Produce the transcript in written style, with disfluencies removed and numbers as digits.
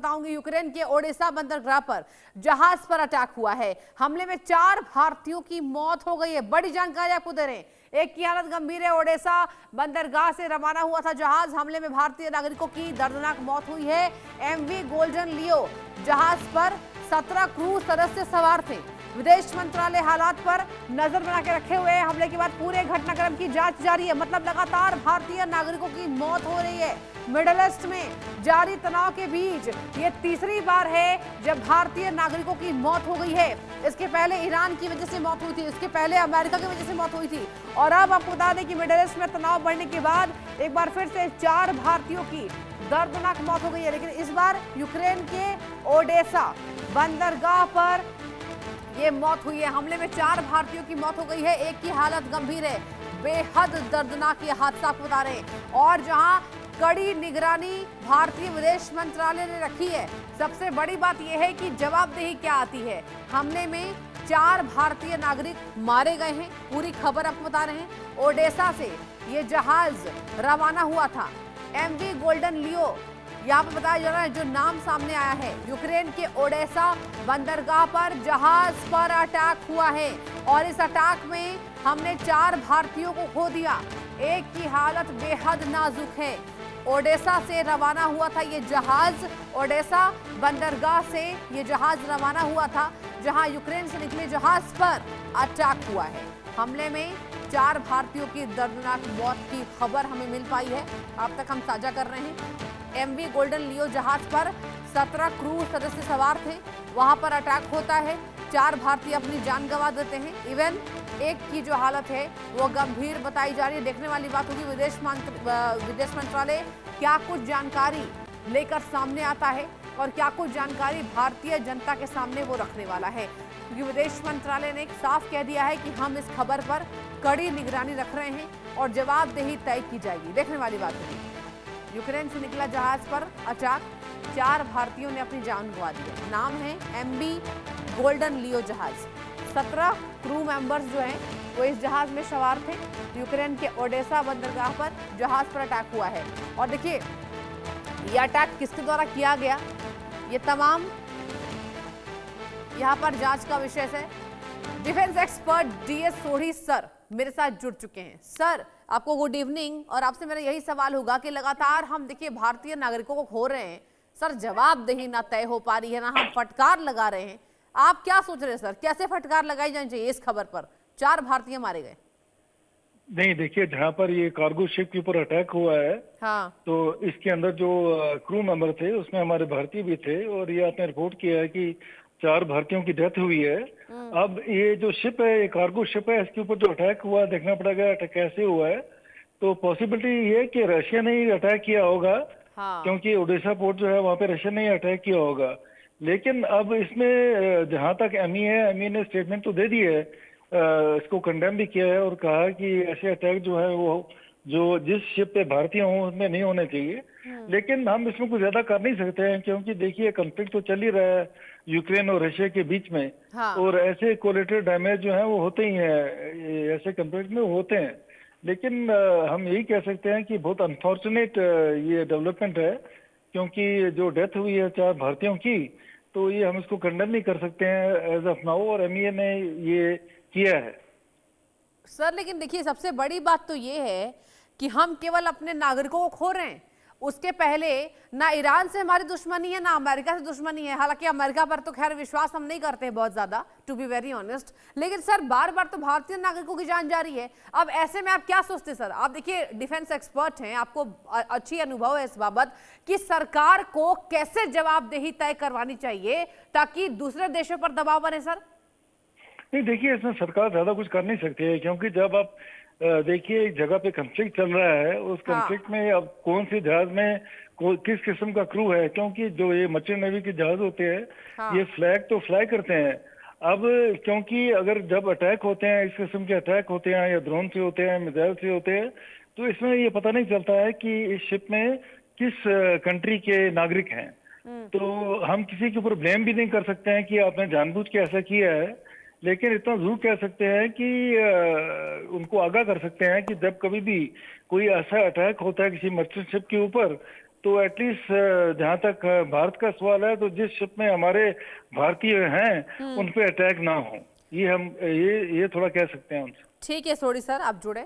बताऊंगी यूक्रेन के ओडेसा बंदरगाह पर जहाज पर अटैक हुआ है। हमले में 4 भारतीयों की मौत हो गई है। बड़ी जानकारी आपको दे रहे हैं, एक की हालत गंभीर है। ओडेसा बंदरगाह से रवाना हुआ था जहाज, हमले में भारतीय नागरिकों की दर्दनाक मौत हुई है। एमवी गोल्डन लियो जहाज पर 17 क्रू सदस्य सवार थे। विदेश मंत्रालय हालात पर नजर बना के रखे हुए हैं। हमले के बाद पूरे घटनाक्रम की जांच जारी है। मतलब लगातार भारतीय नागरिकों की मौत हो रही है। मिडिल ईस्ट में जारी तनाव के बीच ये तीसरी बार है जब भारतीय नागरिकों की मौत हो गई है। इसके पहले ईरान की वजह से मौत हुई थी, इसके पहले अमेरिका की वजह से मौत हुई थी, और अब आपको बता दें कि मिडिल ईस्ट में तनाव बढ़ने के बाद एक बार फिर से 4 भारतीयों की दर्दनाक मौत हो गई है। लेकिन इस बार यूक्रेन के ओडेसा बंदरगाह पर ये मौत हुई है। हमले में 4 भारतीयों की मौत हो गई है, एक की हालत गंभीर है। बेहद दर्दनाक ये हादसा आपको बता रहे हैं, और जहां कड़ी निगरानी भारतीय विदेश मंत्रालय ने रखी है। सबसे बड़ी बात यह है कि जवाबदेही क्या आती है। हमले में 4 भारतीय नागरिक मारे गए हैं, पूरी खबर आपको बता रहे हैं। ओडेसा से ये जहाज रवाना हुआ था, एमवी गोल्डन लियो यहाँ पे बताया जा रहा है। जो नाम सामने आया है, यूक्रेन के ओडेसा बंदरगाह पर जहाज पर अटैक हुआ है, और इस अटैक में हमने 4 भारतीयों को खो दिया। एक की हालत बेहद नाजुक है। ओडेसा से रवाना हुआ था ये जहाज, ओडेसा बंदरगाह से ये जहाज रवाना हुआ था, जहां यूक्रेन से निकले जहाज पर अटैक हुआ है। हमले में 4 भारतीयों की दर्दनाक मौत की खबर हमें मिल पाई है, अब तक हम साझा कर रहे हैं। एमवी गोल्डन लियो जहाज पर 17 क्रू सदस्य सवार थे, वहां पर अटैक होता है, 4 भारतीय अपनी जान गंवा देते हैं। इवन एक की जो हालत है वो गंभीर बताई जा रही है। देखने वाली बात होगी विदेश मंत्रालय क्या कुछ जानकारी लेकर सामने आता है, और क्या कुछ जानकारी भारतीय जनता के सामने वो रखने वाला है, क्योंकि विदेश मंत्रालय ने साफ कह दिया है कि हम इस खबर पर कड़ी निगरानी रख रहे हैं और जवाबदेही तय की जाएगी। देखने वाली बात होगी। यूक्रेन से निकला जहाज पर अटैक, 4 भारतीयों ने अपनी जान गंवा दी है। नाम है एमवी गोल्डन लियो जहाज। 17 क्रू मेंबर्स जो हैं वो इस जहाज में सवार थे। यूक्रेन के ओडेसा बंदरगाह पर जहाज पर अटैक हुआ है, और देखिए ये अटैक किसके द्वारा किया गया, ये तमाम यहाँ पर जांच का विषय है। Defence expert DS Sodhi sir मेरे साथ जुड़ चुके हैं। सर आपको गुड इवनिंग, और आपसे मेरा यही सवाल होगा कि लगातार हम देखिए भारतीय नागरिकों को खो रहे हैं सर, जवाबदेही ना तय हो पा रही है, ना हम फटकार लगा रहे हैं। आप क्या सोच रहे हैं सर, कैसे फटकार लगाई जानी चाहिए इस खबर पर? 4 भारतीय मारे गए। नहीं देखिए, जहाँ पर ये कार्गो शिप के ऊपर अटैक हुआ है, हाँ, तो इसके अंदर जो क्रू मेंबर थे उसमें हमारे भारतीय भी थे, और ये आपने रिपोर्ट किया है कि 4 भारतीयों की डेथ हुई है। अब ये जो शिप है, ये कार्गो शिप है, इसके ऊपर जो अटैक हुआ देखना पड़ेगा अटैक कैसे हुआ है। तो पॉसिबिलिटी ये है कि रशिया ने ही अटैक किया होगा, हाँ, क्योंकि ओडिशा पोर्ट जो है वहाँ पे रशिया ने ही अटैक किया होगा। लेकिन अब इसमें जहाँ तक एमई है, एमई ने स्टेटमेंट तो दे दी है, इसको कंडेम भी किया है और कहा कि ऐसे अटैक जो है वो जो जिस शिप पे भारतीय हों उसमें नहीं होने चाहिए। लेकिन हम इसमें कुछ ज्यादा कर नहीं सकते हैं, क्योंकि देखिए कॉन्फ्लिक्ट तो चल ही रहा है यूक्रेन और रशिया के बीच में, हाँ। और ऐसे कोलेटरल डैमेज जो है वो होते ही हैं, ऐसे कॉन्फ्लिक्ट में होते हैं। लेकिन हम यही कह सकते हैं कि बहुत अनफॉर्चुनेट ये डेवलपमेंट है, क्योंकि जो डेथ हुई है 4 भारतीयों की, तो ये हम इसको कंडेम नहीं कर सकते हैं एज ऑफ नाउ, और एमईए ने ये किया है। सर लेकिन देखिए सबसे बड़ी बात तो ये है कि हम केवल अपने नागरिकों को खो रहे हैं। उसके पहले ना ईरान से हमारी दुश्मनी है, ना अमेरिका से दुश्मनी है। हालांकि अमेरिका पर तो खैर विश्वास हम नहीं करते बहुत ज्यादा, टू बी वेरी ऑनेस्ट। लेकिन सर बार बार तो भारतीय नागरिकों की जान जा रही है। अब ऐसे में आप क्या सोचते हैं सर? आप देखिए डिफेंस एक्सपर्ट हैं, आपको अच्छी अनुभव है इस बाबत कि सरकार को कैसे जवाबदेही तय करवानी चाहिए ताकि दूसरे देशों पर दबाव बने। सर नहीं देखिए, इसमें सरकार ज्यादा कुछ कर नहीं सकती है, क्योंकि जब आप देखिए एक जगह पे कंफ्लिक्ट चल रहा है, उस कंफ्लिक्ट में अब कौन सी जहाज में किस किस्म का क्रू है, क्योंकि जो ये मर्चेंट नेवी के जहाज होते हैं ये फ्लैग तो फ्लाई करते हैं। अब क्योंकि अगर जब अटैक होते हैं, इस किस्म के अटैक होते हैं या ड्रोन से होते हैं, मिसाइल से होते हैं, तो इसमें ये पता नहीं चलता है कि इस शिप में किस कंट्री के नागरिक हैं। तो हम किसी के ऊपर ब्लेम भी नहीं कर सकते हैं कि आपने जानबूझ के ऐसा किया है, लेकिन इतना जरूर कह सकते हैं कि उनको आगाह कर सकते हैं कि जब कभी भी कोई ऐसा अटैक होता है किसी मर्चेंट शिप के ऊपर, तो एटलीस्ट जहां तक भारत का सवाल है, तो जिस शिप में हमारे भारतीय हैं उन पे अटैक ना हो, ये हम ये थोड़ा कह सकते हैं उनसे। ठीक है सोढ़ी सर, आप जुड़े।